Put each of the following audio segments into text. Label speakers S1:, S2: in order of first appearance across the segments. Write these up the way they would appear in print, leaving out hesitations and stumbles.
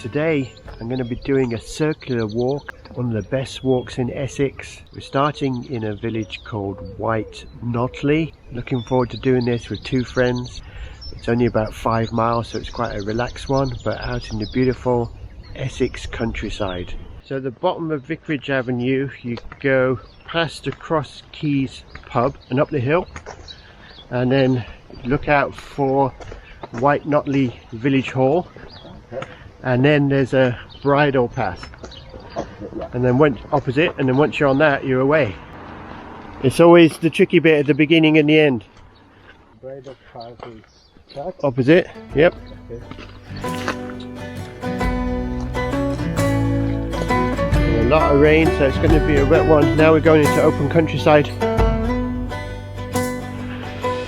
S1: Today I'm going to be doing a circular walk, one of the best walks in Essex. We're starting in a village called Notley. Looking forward to doing this with two friends. It's only about 5 miles, so it's quite a relaxed one, but out in the beautiful Essex countryside. So at the bottom of Vicarage Avenue you go past the Cross Keys pub and up the hill, and then look out for Notley Village Hall, and then there's a bridle path, and then opposite, and then once you're on that you're away. It's always the tricky bit at the beginning and the end.
S2: Bridle path is that?
S1: Opposite, yep.
S2: Okay.
S1: A lot of rain, so it's going to be a wet one. Now we're going into open countryside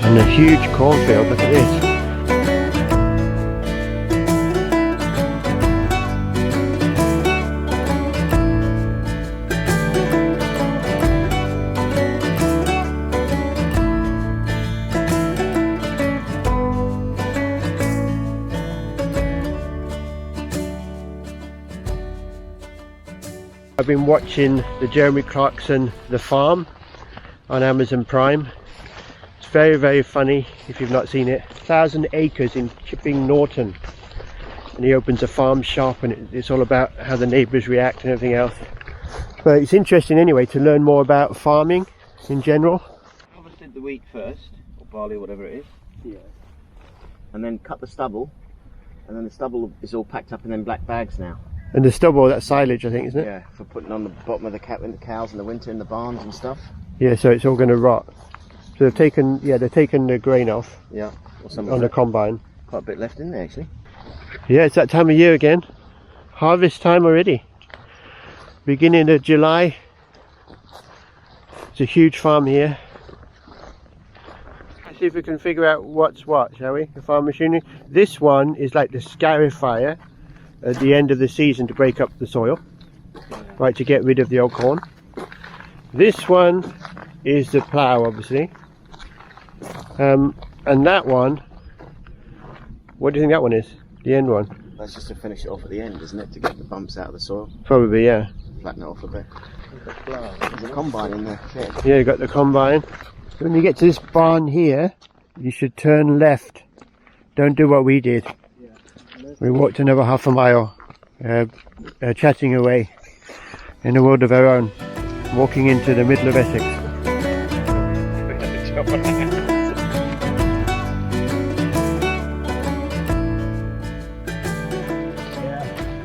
S1: and a huge cornfield. Look at this. I've been watching the Jeremy Clarkson The Farm on Amazon Prime. It's very, very funny if you've not seen it. 1,000 acres in Chipping Norton, and he opens a farm shop, and it's all about how the neighbours react and everything else. But it's interesting anyway to learn more about farming in general.
S3: Harvested the wheat first, or barley, or whatever it is.
S2: Yeah.
S3: And then cut the stubble, and then the stubble is all packed up in them black bags now.
S1: And the stubble, that's silage, I think, isn't it?
S3: Yeah, for putting on the bottom of the cows in the winter in the barns and stuff.
S1: Yeah, so it's all going to rot. So they've taken the grain off.
S3: Yeah, or some
S1: on the combine.
S3: Quite a bit left in there actually.
S1: Yeah, it's that time of year again. Harvest time already. Beginning of July. It's a huge farm here. Let's see if we can figure out what's what, shall we? The farm machinery. This one is like the scarifier at the end of the season to break up the soil, right, to get rid of the old corn. This one is the plough, obviously, and that one, what do you think that one is? The end one?
S3: That's just to finish it off at the end, isn't it? To get the bumps out of the soil.
S1: Probably, yeah.
S3: Flatten it off a bit. There's a combine in there.
S1: Yeah, you got the combine. When you get to this barn here, you should turn left. Don't do what we did. We walked another half a mile, chatting away in a world of our own, walking into the middle of Essex.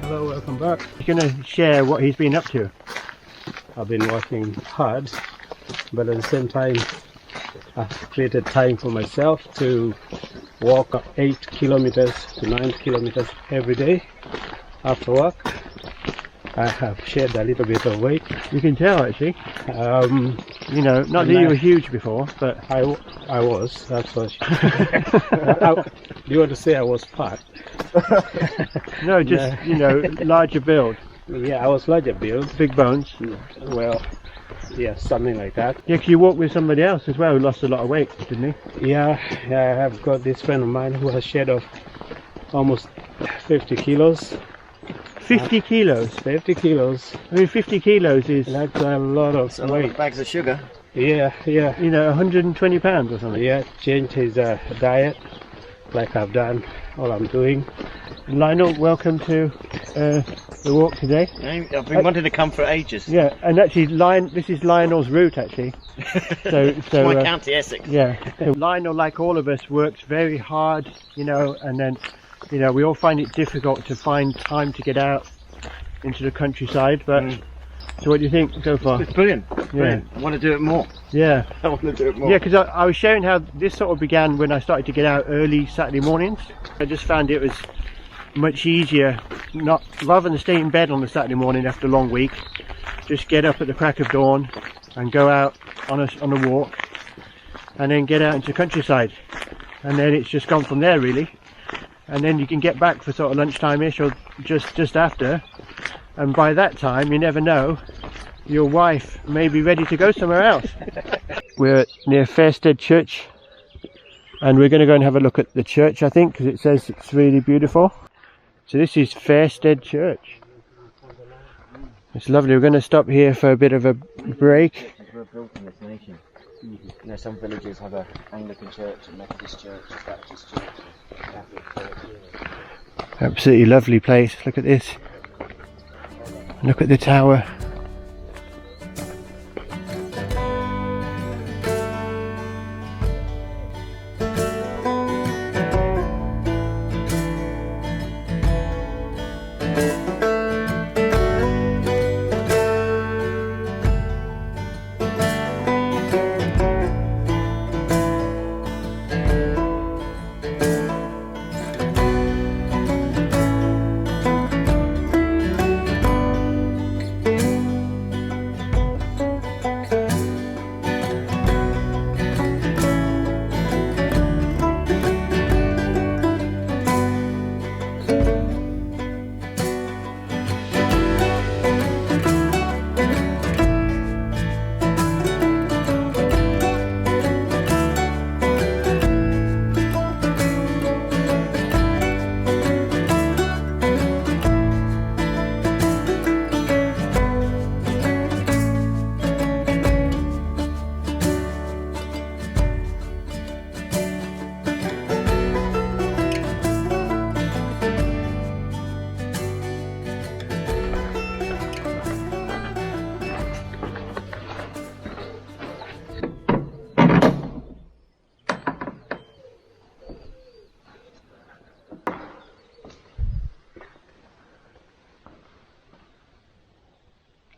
S2: Hello, welcome back.
S1: He's going to share what he's been up to.
S2: I've been working hard, but at the same time I've created time for myself to walk 8 kilometers to 9 kilometers every day after work. I have shed a little bit of weight.
S1: You can tell, actually. You know, not that you were huge before, but
S2: I was, that's for sure. Do you want to say I was fat?
S1: No, just, you know, larger build.
S2: Yeah, I was larger build.
S1: Big bones.
S2: Well, yeah, something like that.
S1: Yeah, because you walked with somebody else as well who lost a lot of weight, didn't he?
S2: Yeah, I have got this friend of mine who has shed off almost 50 kilos.
S1: 50 kilos?
S2: 50 kilos.
S1: I mean, 50 kilos is...
S2: That's a lot of weight.
S3: A lot of bags of sugar.
S2: Yeah.
S1: You know, 120 pounds or something.
S2: Yeah, change his diet, like I've done, all I'm doing.
S1: Lionel, welcome to the walk today.
S3: I've been wanting to come for ages.
S1: Yeah, and actually, this is Lionel's route, actually. So
S3: my county, Essex.
S1: Yeah. So Lionel, like all of us, works very hard, you know, and then, you know, we all find it difficult to find time to get out into the countryside. But so, what do you think so far?
S3: It's brilliant. Brilliant.
S1: Yeah.
S3: I want to do it more.
S1: Yeah.
S3: I want to do it more.
S1: Yeah, because I was sharing how this sort of began when I started to get out early Saturday mornings. I just found it was much easier, rather than stay in bed on the Saturday morning after a long week, just get up at the crack of dawn and go out on a walk, and then get out into the countryside, and then it's just gone from there really. And then you can get back for sort of lunchtime-ish or just after, and by that time, you never know, your wife may be ready to go somewhere else. We're near Fairstead Church, and we're going to go and have a look at the church, I think, because it says it's really beautiful. So this is Fairstead Church. It's lovely. We're going to stop here for a bit of a break.
S3: We're built in this nation. You know, some villages have an Anglican church, a Methodist church, a Baptist church, a Catholic church.
S1: Absolutely lovely place. Look at this. Look at the tower.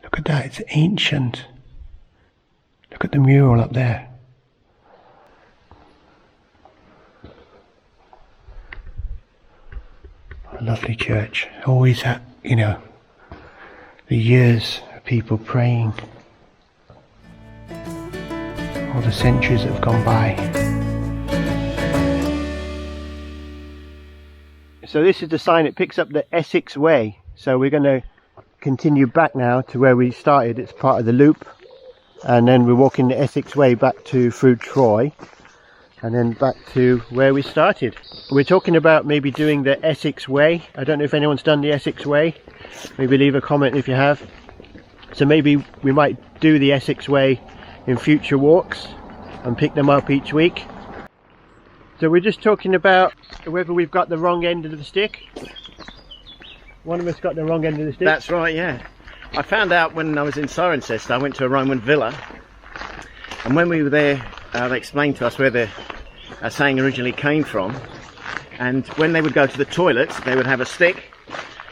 S1: Look at that, it's ancient. Look at the mural up there. A lovely church. Always had, you know, the years of people praying. All the centuries that have gone by. So this is the sign, it picks up the Essex Way. So we're going to continue back now to where we started. It's part of the loop, and then we're walking the Essex Way back through Troy, and then back to where we started. We're talking about maybe doing the Essex Way. I don't know if anyone's done the Essex Way. Maybe leave a comment if you have. So maybe we might do the Essex Way in future walks and pick them up each week. So we're just talking about whether we've got the wrong end of the stick. One of us got the wrong end of the stick.
S3: That's right, yeah. I found out when I was in Cirencester. I went to a Roman villa, and when we were there, they explained to us where the saying originally came from. And when they would go to the toilets, they would have a stick,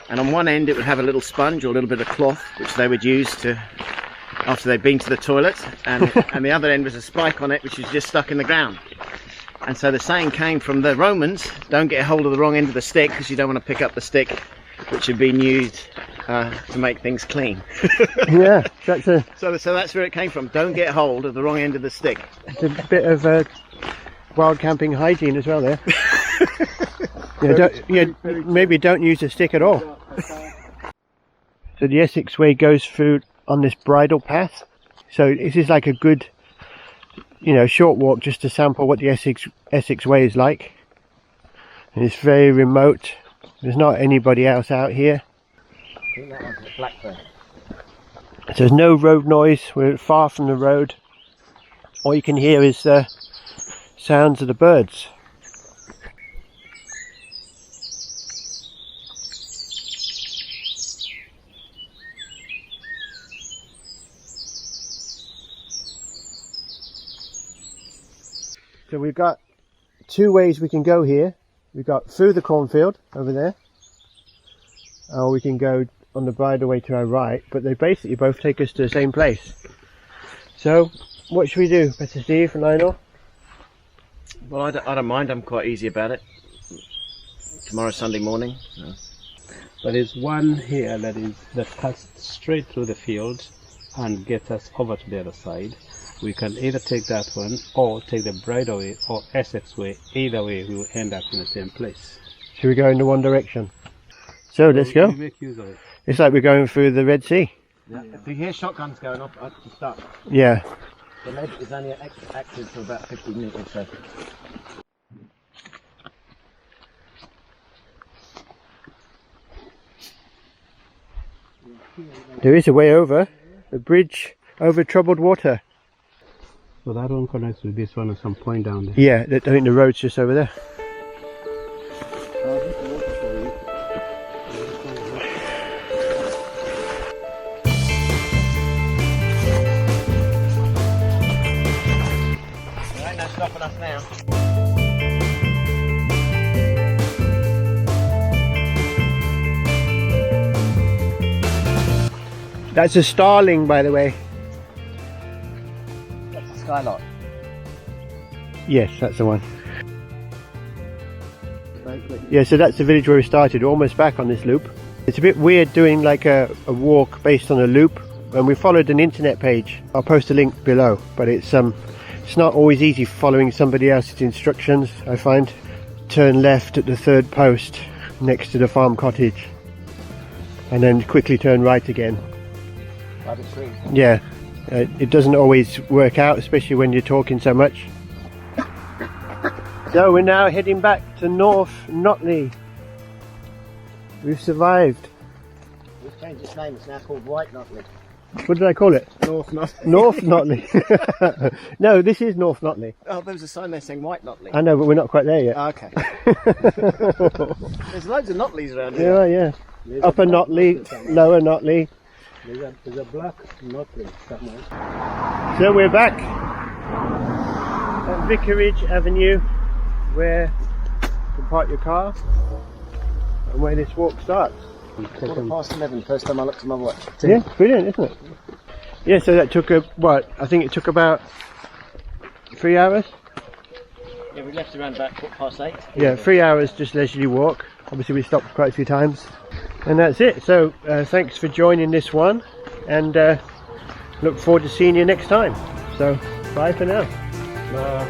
S3: and on one end it would have a little sponge or a little bit of cloth, which they would use to after they'd been to the toilet, and the other end was a spike on it, which was just stuck in the ground. And so the saying came from the Romans: don't get hold of the wrong end of the stick, because you don't want to pick up the stick which had been used to make things clean.
S1: Yeah, that's a...
S3: So that's where it came from. Don't get hold of the wrong end of the stick.
S1: It's a bit of wild camping hygiene as well there. Maybe don't use the stick at all. So the Essex Way goes through on this bridle path. So this is like a good, you know, short walk just to sample what the Essex Way is like. And it's very remote. There's not anybody else out here.
S3: I think that one's a blackbird.
S1: So there's no road noise. We're far from the road. All you can hear is the sounds of the birds. So we've got two ways we can go here. We've got through the cornfield over there, or we can go on the bridleway to our right, but they basically both take us to the same place. So what should we do, Mr. Steve and Lionel?
S3: Well, I don't mind. I'm quite easy about it. Tomorrow's Sunday morning. So.
S2: But there's one here that cuts straight through the field and gets us over to the other side. We can either take that one or take the bridleway or Essex Way. Either way, we will end up in the same place.
S1: Should we go in the one direction? So let's go.
S2: Make use of it.
S1: It's like we're going through the Red Sea.
S3: Yeah. If you hear shotguns going off, I have to stop.
S1: Yeah.
S3: The lead is only active for about 15 minutes or so.
S1: There is a way over. A bridge over troubled water.
S2: So that one connects with this one at some point down there.
S1: Yeah, I think the road's just over there.
S3: There ain't no stopping us now.
S1: That's a starling, by the way.
S3: That's a skylark.
S1: Yes, that's the one. Yeah, so that's the village where we started, almost back on this loop. It's a bit weird doing like a walk based on a loop, and we followed an internet page. I'll post a link below, but it's not always easy following somebody else's instructions, I find. Turn left at the third post next to the farm cottage, and then quickly turn right again. Yeah, it doesn't always work out, especially when you're talking so much. So we're now heading back to North Notley. We've survived.
S3: We've changed its name, it's now called White Notley.
S1: What did I call it?
S3: North Notley.
S1: North Notley. No, this is North Notley.
S3: Oh, there was a sign there saying White Notley.
S1: I know, but we're not quite there yet.
S3: Oh, okay. There's loads of Notleys around here.
S1: Yeah. Upper Notley, Lower Notley.
S2: There's a black Notley somewhere.
S1: So we're back at Vicarage Avenue, where you can park your car and where this walk starts.
S3: 11:15, first time I looked at my watch.
S1: Yeah, brilliant, isn't it? Yeah, so that took I think it took about 3 hours.
S3: Yeah, we left around about 8:15.
S1: Yeah, 3 hours just leisurely walk. Obviously we stopped quite a few times. And that's it. So thanks for joining this one, and look forward to seeing you next time. So bye for now.
S2: Bye.